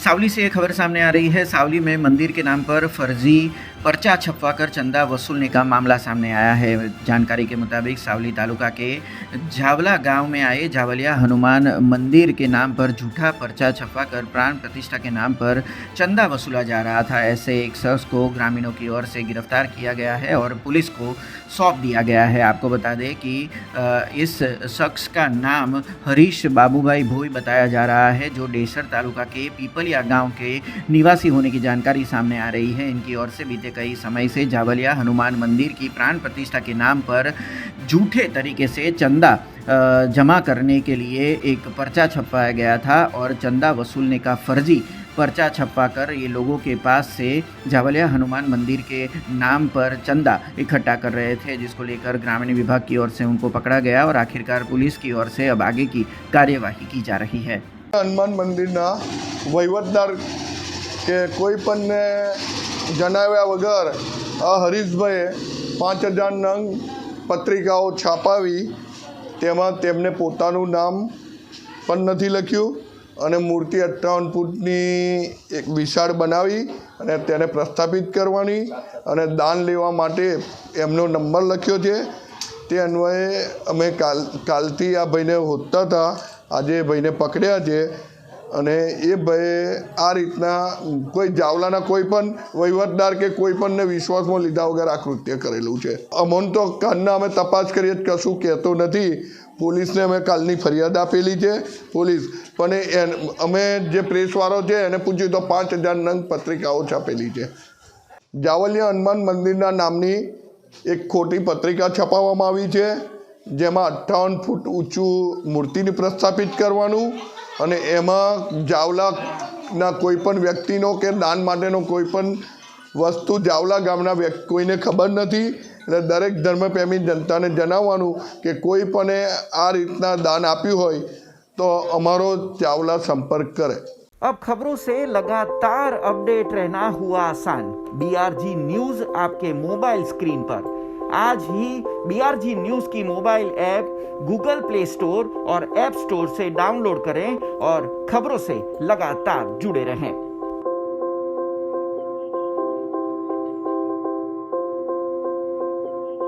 सावली से एक खबर सामने आ रही है। सावली में मंदिर के नाम पर फर्जी पर्चा छपवाकर चंदा वसूलने का मामला सामने आया है। जानकारी के मुताबिक सावली तालुका के झावला गांव में आए झावलिया हनुमान मंदिर के नाम पर झूठा पर्चा छपवाकर प्राण प्रतिष्ठा के नाम पर चंदा वसूला जा रहा था। ऐसे एक शख्स को ग्रामीणों की ओर से गिरफ्तार किया गया है और पुलिस को सौंप दिया गया है। आपको बता दें कि इस शख्स का नाम हरीश बाबूभाई भोई बताया जा रहा है, जो डेसर तालुका के पीपलिया गांव के निवासी होने की जानकारी सामने आ रही है। इनकी ओर से बीते कई समय से झावलिया हनुमान मंदिर की प्राण प्रतिष्ठा के नाम पर झूठे तरीके से चंदा जमा करने के लिए एक पर्चा छपवाया गया था और चंदा वसूलने का फर्जी पर्चा छपवाकर ये लोगों के पास से झावलिया हनुमान मंदिर के नाम पर चंदा इकट्ठा कर रहे थे, जिसको लेकर ग्रामीण विभाग की ओर से उनको पकड़ा गया और आखिरकार पुलिस की ओर से अब आगे की कार्यवाही की जा रही है। હનુમાન મંદિરના વહીવટદાર કે કોઈ પણને જણાવ્યા વગર આ હરીશભાઈએ 5000 નંગ પત્રિકાઓ છાપાવી તેમાં તેમને પોતાનું નામ પણ નથી લખ્યું અને મૂર્તિ 58 ફૂટની એક વિશાળ બનાવી અને તેને પ્રસ્થાપિત કરવાની અને દાન લેવા માટે એમનો નંબર લખ્યો છે। તે અન્વયે અમે કાલથી આ ભાઈને હોદતા હતા, આજે ભાઈને પકડ્યા છે અને એ ભાઈએ આ રીતના કોઈ જાવલાના કોઈ પણ વહીવટદાર કે કોઈ પણને વિશ્વાસમાં લીધા વગર આ કૃત્ય કરેલું છે। અમોને તો કાલના અમે તપાસ કરીએ કશું કહેતો નથી। પોલીસને અમે કાલની ફરિયાદ આપેલી છે। પોલીસ પણ અમે જે પ્રેસવાળો છે એને પૂછ્યું તો 5000 નંગ પત્રિકાઓ છાપેલી છે। જાવલિયા હનુમાન મંદિરના નામની એક ખોટી પત્રિકા છપાવવામાં આવી છે, જેમાં 58 ફૂટ ઊંચું મૂર્તિને પ્રસ્થાપિત કરવાનું અને એમાં જાવલાના કોઈપણ વ્યક્તિનો કે દાન માટેનો કોઈપણ વસ્તુ જાવલા ગામના કોઈને ખબર નથી। એટલે દરેક ધર્મપ્રેમી જનતાને જણાવવાનું કે કોઈ પણ આ રીતના દાન આપ્યું હોય તો અમારો જાવલા સંપર્ક કરે। अब खबरों से लगातार अपडेट रहना हुआ आसान। BRG न्यूज आपके मोबाइल स्क्रीन पर। आज ही BRG न्यूज की mobile app Google play store और ऐप स्टोर से डाउनलोड करें और खबरों से लगातार जुड़े रहें।